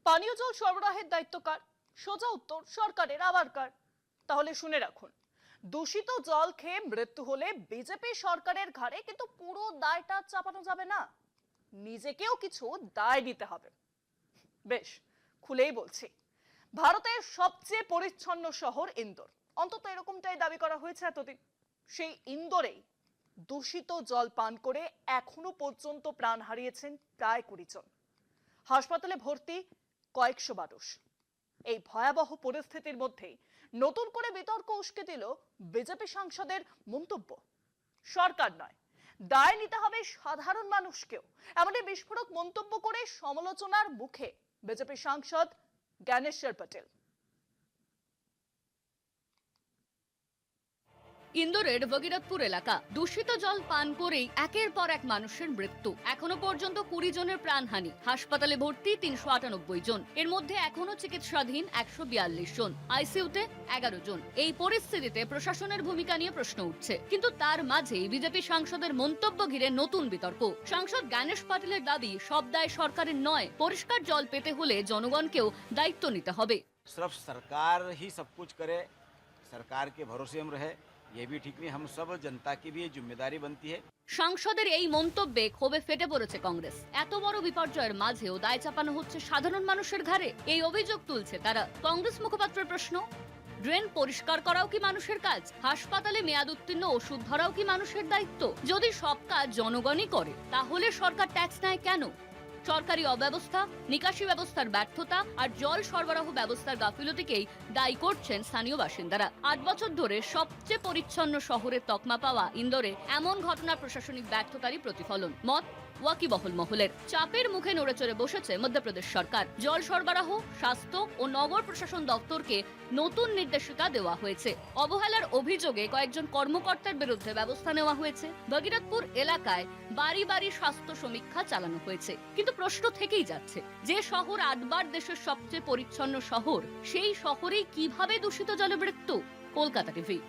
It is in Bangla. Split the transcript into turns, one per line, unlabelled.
পানীয় জল সরবরাহের দায়িত্ব কার? সোজা উত্তর সরকারের। আবার কার? তাহলে শুনে রাখুন, দূষিত জল খেয়ে মৃত্যু হলে বিজেপি সরকারের ঘাড়ে কিন্তু পুরো দায়টা চাপানো যাবে না, নিজেকেও কিছু দায় নিতে হবে। বেশ, খুলেই বলছি, ভারতের সবচেয়ে পরিচ্ছন্ন শহর ইন্দোর, অন্তত এরকমটাই দাবি করা হয়েছে এতদিন। সেই ইন্দোরেই দূষিত জল পান করে এখনো পর্যন্ত প্রাণ হারিয়েছেন প্রায় 20 জন। হাসপাতালে ভর্তি কয়েকশো মানুষ। এই ভয়াবহ পরিস্থিতির মধ্যেই নতুন করে বিতর্ক উস্কে দিল বিজেপি সাংসদের মন্তব্য। সরকার নয়, দায় নিতে হবে সাধারণ মানুষকেও, এমনই বিস্ফোরক মন্তব্য করে সমালোচনার মুখে বিজেপি সাংসদ জ্ঞানেশ্বর পটেল।
ইন্দোরের ভগীরথপুর এলাকা, দূষিত জল পান করেই একের পর এক মানুষের মৃত্যু। এখনো পর্যন্ত 20 জনের প্রাণহানি, হাসপাতালে ভর্তি 398 জন, এর মধ্যে এখনো চিকিৎসাধীন 142 জন, আইসিইউতে 11 জন। এই পরিস্থিতিতে প্রশাসনের ভূমিকা নিয়ে প্রশ্ন উঠছে, কিন্তু তার মাঝেই বিজেপি সাংসদের মন্তব্য ঘিরে নতুন বিতর্ক। সাংসদ জ্ঞানেশ পাটিলের দাবি, সব দায় সরকারের নয়, পরিষ্কার জল পেতে হলে জনগণকেও দায়িত্ব নিতে হবে।
सिर्फ सरकार ही सब कुछ करे, सरकार के भरोसे हम रहे, ये भी ठीक नहीं। हम सब जनता की भी जिम्मेदारी बनती है।
সাংসদের এই মন্তব্যে ক্ষোভে ফেটে পড়েছে কংগ্রেস। এত বড় বিপর্যয়ের মাঝেও দায় চাপানো হচ্ছে সাধারণ মানুষের ঘাড়ে, এই অভিযোগ তুলছে তারা। কংগ্রেস মুখপাত্রের প্রশ্ন, ড্রেন পরিষ্কার করাও কি মানুষের কাজ? হাসপাতালে মেয়াদ উত্তীর্ণ ওষুধ ধরাও কি মানুষের দায়িত্ব? যদি সব কাজ জনগণই করে, তাহলে সরকার ট্যাক্স নেয় কেন? সরকারি অব্যবস্থা, নিকাশি ব্যবস্থার ব্যর্থতা আর জল সরবরাহ ব্যবস্থার গাফিলতিকেই দায়ী করছেন স্থানীয় বাসিন্দারা। 8 বছর ধরে সবচেয়ে পরিচ্ছন্ন শহরের তকমা পাওয়া ইন্দোরে এমন ঘটনা প্রশাসনিক ব্যর্থতারই প্রতিফলন। মত ওয়াকিবহল মহলের। চাপের মুখে নড়ে চড়ে বসেছে মধ্যপ্রদেশ সরকার। জল সরবরাহ, স্বাস্থ্য ও নগর প্রশাসন দপ্তরকে নতুন নির্দেশিকা দেওয়া হয়েছে। অবহেলার অভিযোগে কয়েকজন কর্মকর্তার বিরুদ্ধে ব্যবস্থা নেওয়া হয়েছে। ভগীরথপুর এলাকায় বাড়ি বাড়ি স্বাস্থ্য সমীক্ষা চালানো হয়েছে। কিন্তু প্রশ্ন থেকেই যাচ্ছে, যে শহর 8 বার দেশের সবচেয়ে পরিচ্ছন্ন শহর, সেই শহরেই কিভাবে দূষিত জলে মৃত্যু? কলকাতা টিভি।